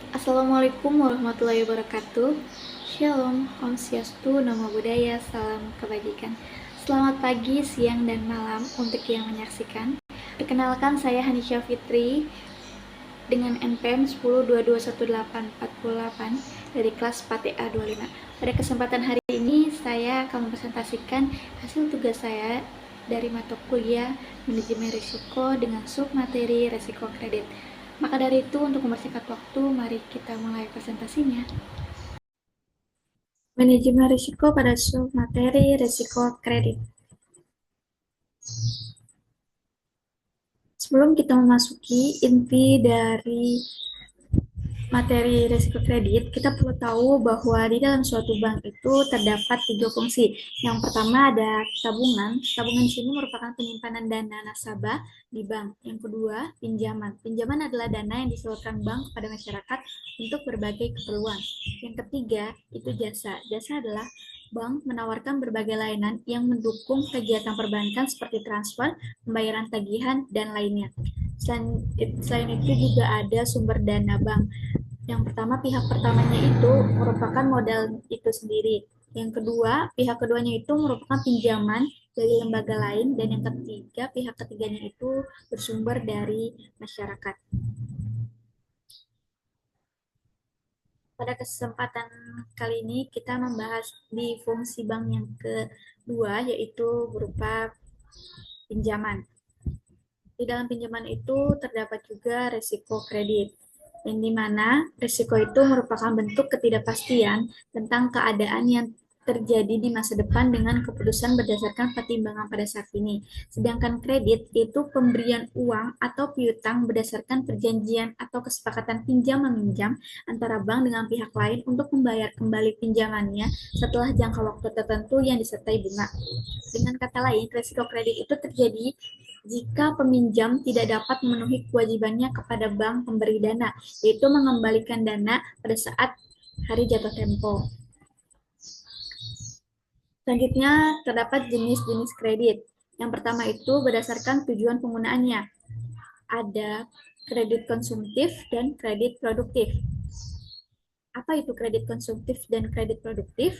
Assalamualaikum warahmatullahi wabarakatuh. Shalom, Om Swastiastu, Namo Buddhaya, salam kebajikan. Selamat pagi, siang, dan malam untuk yang menyaksikan. Perkenalkan, saya Hanisha Fitri dengan NPM 10221848 dari kelas 4A 25. Pada kesempatan hari ini, saya akan mempresentasikan hasil tugas saya dari mata kuliah Manajemen Risiko dengan submateri Risiko Kredit. Maka dari itu, untuk mempersingkat waktu, mari kita mulai presentasinya. Manajemen risiko pada submateri risiko kredit. Sebelum kita memasuki inti dari materi risiko kredit, kita perlu tahu bahwa di dalam suatu bank itu terdapat tiga fungsi. Yang pertama ada tabungan. Tabungan di sini merupakan penyimpanan dana nasabah di bank. Yang kedua, pinjaman. Pinjaman adalah dana yang disalurkan bank kepada masyarakat untuk berbagai keperluan. Yang ketiga, itu jasa. Jasa adalah bank menawarkan berbagai layanan yang mendukung kegiatan perbankan seperti transfer, pembayaran tagihan, dan lainnya. Selain itu juga ada sumber dana bank. Yang pertama, pihak pertamanya itu merupakan modal itu sendiri. Yang kedua, pihak keduanya itu merupakan pinjaman dari lembaga lain. Dan yang ketiga, pihak ketiganya itu bersumber dari masyarakat. Pada kesempatan kali ini kita membahas di fungsi bank yang kedua, yaitu berupa pinjaman. Di dalam pinjaman itu terdapat juga risiko kredit, yang dimana risiko itu merupakan bentuk ketidakpastian tentang keadaan yang terjadi di masa depan dengan keputusan berdasarkan pertimbangan pada saat ini. Sedangkan kredit itu pemberian uang atau piutang berdasarkan perjanjian atau kesepakatan pinjam-meminjam antara bank dengan pihak lain untuk membayar kembali pinjamannya setelah jangka waktu tertentu yang disertai bunga. Dengan kata lain, risiko kredit itu terjadi jika peminjam tidak dapat memenuhi kewajibannya kepada bank pemberi dana, yaitu mengembalikan dana pada saat hari jatuh tempo. Selanjutnya, terdapat jenis-jenis kredit. Yang pertama itu berdasarkan tujuan penggunaannya. Ada kredit konsumtif dan kredit produktif. Apa itu kredit konsumtif dan kredit produktif?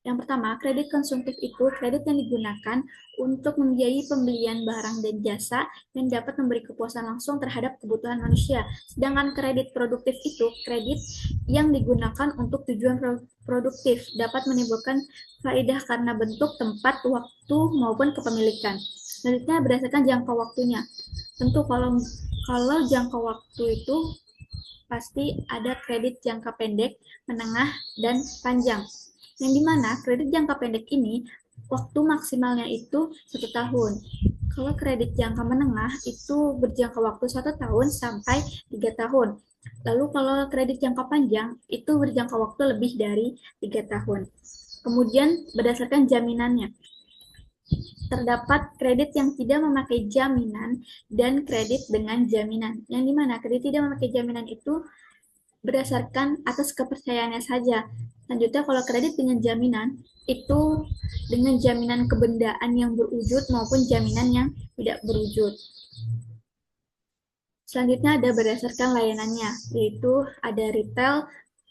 Yang pertama, kredit konsumtif itu kredit yang digunakan untuk membiayai pembelian barang dan jasa yang dapat memberi kepuasan langsung terhadap kebutuhan manusia. Sedangkan kredit produktif itu kredit yang digunakan untuk tujuan produktif, dapat menimbulkan faedah karena bentuk, tempat, waktu, maupun kepemilikan. Selanjutnya berdasarkan jangka waktunya. Tentu kalau jangka waktu itu pasti ada kredit jangka pendek, menengah, dan panjang. Yang dimana kredit jangka pendek ini waktu maksimalnya itu 1 tahun. Kalau kredit jangka menengah itu berjangka waktu 1 tahun sampai 3 tahun. Lalu kalau kredit jangka panjang itu berjangka waktu lebih dari 3 tahun. Kemudian berdasarkan jaminannya, terdapat kredit yang tidak memakai jaminan dan kredit dengan jaminan. Yang dimana kredit tidak memakai jaminan itu berdasarkan atas kepercayaannya saja. Selanjutnya, kalau kredit dengan jaminan, itu dengan jaminan kebendaan yang berwujud maupun jaminan yang tidak berwujud. Selanjutnya ada berdasarkan layanannya, yaitu ada retail,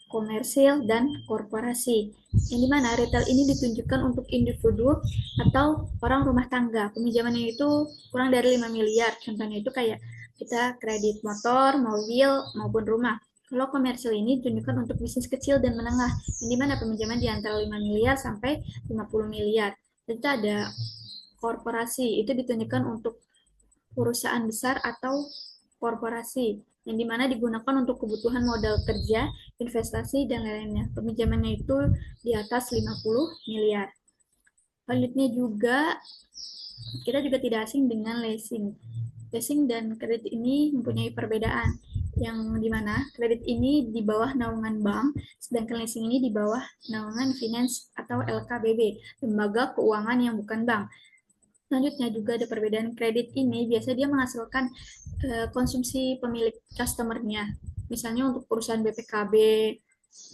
komersil, dan korporasi. Yang dimana retail ini ditunjukkan untuk individu atau orang rumah tangga. Peminjamannya itu kurang dari 5 miliar. Contohnya itu kayak kita kredit motor, mobil, maupun rumah. Kalau komersil ini ditunjukkan untuk bisnis kecil dan menengah, yang dimana peminjaman di antara 5 miliar sampai 50 miliar. Dan itu ada korporasi, itu ditunjukkan untuk perusahaan besar atau korporasi, yang dimana digunakan untuk kebutuhan modal kerja, investasi, dan lain-lainnya. Peminjamannya itu di atas 50 miliar. Selanjutnya juga, kita juga tidak asing dengan leasing. Leasing dan kredit ini mempunyai perbedaan, yang dimana kredit ini di bawah naungan bank, sedangkan leasing ini di bawah naungan finance atau LKBB, lembaga keuangan yang bukan bank. Selanjutnya juga ada perbedaan kredit ini, biasanya dia menghasilkan konsumsi pemilik customer-nya. Misalnya untuk perusahaan BPKB,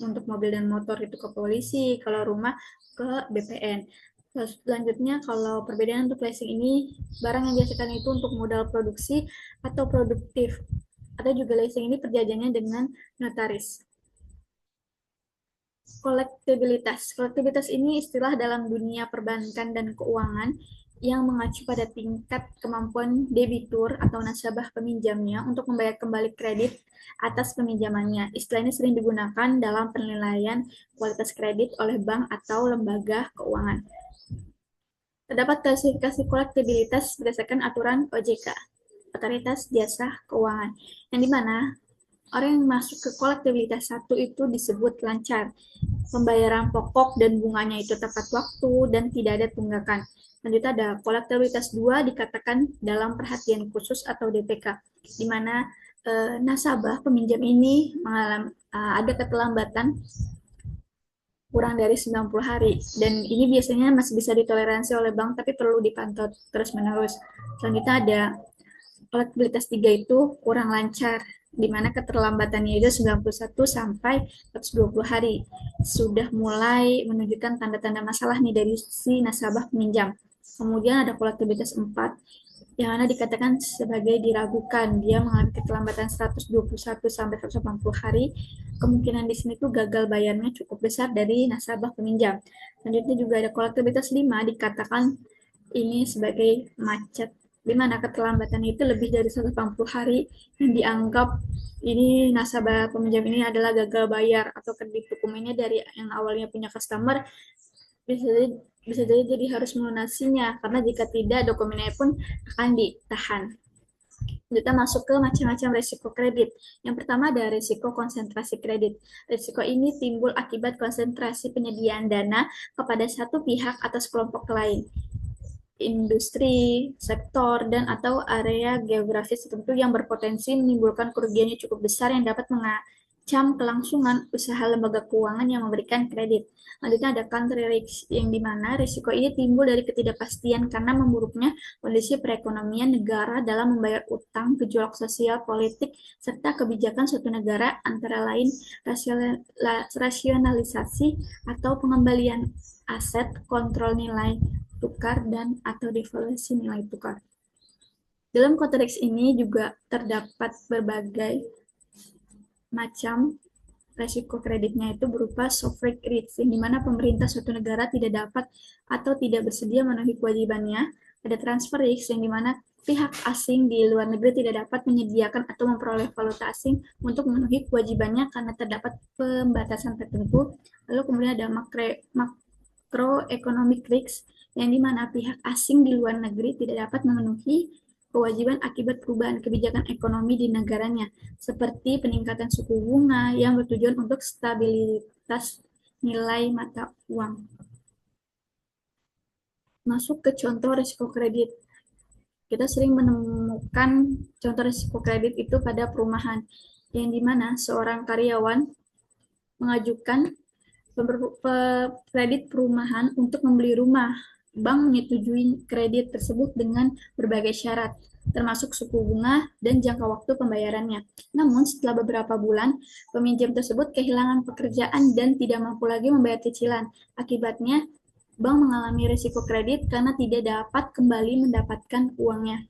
untuk mobil dan motor itu ke polisi, kalau rumah ke BPN. Selanjutnya, kalau perbedaan untuk leasing ini, barang yang dihasilkan itu untuk modal produksi atau produktif. atau juga leasing ini perjanjiannya dengan notaris. Kolektibilitas. Kolektibilitas ini istilah dalam dunia perbankan dan keuangan yang mengacu pada tingkat kemampuan debitur atau nasabah peminjamnya untuk membayar kembali kredit atas peminjamannya. Istilah ini sering digunakan dalam penilaian kualitas kredit oleh bank atau lembaga keuangan. Terdapat klasifikasi kolektibilitas berdasarkan aturan OJK, Otoritas Jasa Keuangan, yang dimana orang yang masuk ke kolektibilitas satu itu disebut lancar. Pembayaran pokok dan bunganya itu tepat waktu dan tidak ada tunggakan. Selanjutnya ada kolektibilitas 2 dikatakan dalam perhatian khusus atau DPK, di mana nasabah peminjam ini mengalami ada keterlambatan kurang dari 90 hari. Dan ini biasanya masih bisa ditoleransi oleh bank, tapi perlu dipantau terus-menerus. Selanjutnya ada kolektibilitas 3 itu kurang lancar, di mana keterlambatannya itu 91 sampai 120 hari. Sudah mulai menunjukkan tanda-tanda masalah nih dari si nasabah peminjam. Kemudian ada kolektibilitas 4, yang mana dikatakan sebagai diragukan. Dia mengalami keterlambatan 121 sampai 180 hari. Kemungkinan di sini tuh gagal bayarnya cukup besar dari nasabah peminjam. Selanjutnya juga ada kolektibilitas 5, dikatakan ini sebagai macet, di mana keterlambatan itu lebih dari 180 hari yang dianggap ini nasabah peminjam ini adalah gagal bayar atau kredit dokumennya dari yang awalnya punya customer bisa jadi, bisa jadi harus melunasinya karena jika tidak dokumennya pun akan ditahan. Kita masuk ke macam-macam risiko kredit. Yang pertama ada risiko konsentrasi kredit. Risiko ini timbul akibat konsentrasi penyediaan dana kepada satu pihak atas kelompok lain, industri, sektor, dan atau area geografis tertentu yang berpotensi menimbulkan kerugian yang cukup besar yang dapat mengancam kelangsungan usaha lembaga keuangan yang memberikan kredit. Lanjutnya ada country risk, yang dimana risiko ini timbul dari ketidakpastian karena memburuknya kondisi perekonomian negara dalam membayar utang, gejolak sosial, politik, serta kebijakan suatu negara, antara lain rasionalisasi atau pengembalian aset, kontrol nilai tukar, dan atau devaluasi nilai tukar. Dalam konteks ini juga terdapat berbagai macam resiko kreditnya itu berupa sovereign risk, di mana pemerintah suatu negara tidak dapat atau tidak bersedia memenuhi kewajibannya. Ada transfer risk, yang dimana pihak asing di luar negeri tidak dapat menyediakan atau memperoleh valuta asing untuk memenuhi kewajibannya karena terdapat pembatasan tertentu. Lalu kemudian ada macroeconomic risk, yang dimana pihak asing di luar negeri tidak dapat memenuhi kewajiban akibat perubahan kebijakan ekonomi di negaranya, seperti peningkatan suku bunga yang bertujuan untuk stabilitas nilai mata uang. Masuk ke contoh risiko kredit. Kita sering menemukan contoh risiko kredit itu pada perumahan, yang dimana seorang karyawan mengajukan kredit perumahan untuk membeli rumah. Bank menyetujui kredit tersebut dengan berbagai syarat, termasuk suku bunga dan jangka waktu pembayarannya. Namun, setelah beberapa bulan, peminjam tersebut kehilangan pekerjaan dan tidak mampu lagi membayar cicilan. Akibatnya, bank mengalami risiko kredit karena tidak dapat kembali mendapatkan uangnya.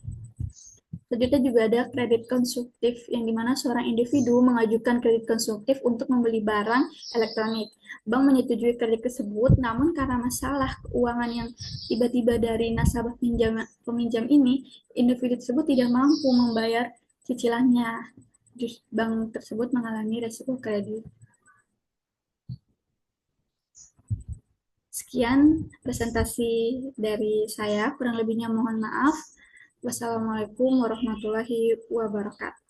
Selanjutnya juga ada kredit konsumtif, yang dimana seorang individu mengajukan kredit konsumtif untuk membeli barang elektronik. Bank menyetujui kredit tersebut, namun karena masalah keuangan yang tiba-tiba dari nasabah peminjam ini, individu tersebut tidak mampu membayar cicilannya. Bank tersebut mengalami risiko kredit. Sekian presentasi dari saya, kurang lebihnya mohon maaf. Wassalamualaikum warahmatullahi wabarakatuh.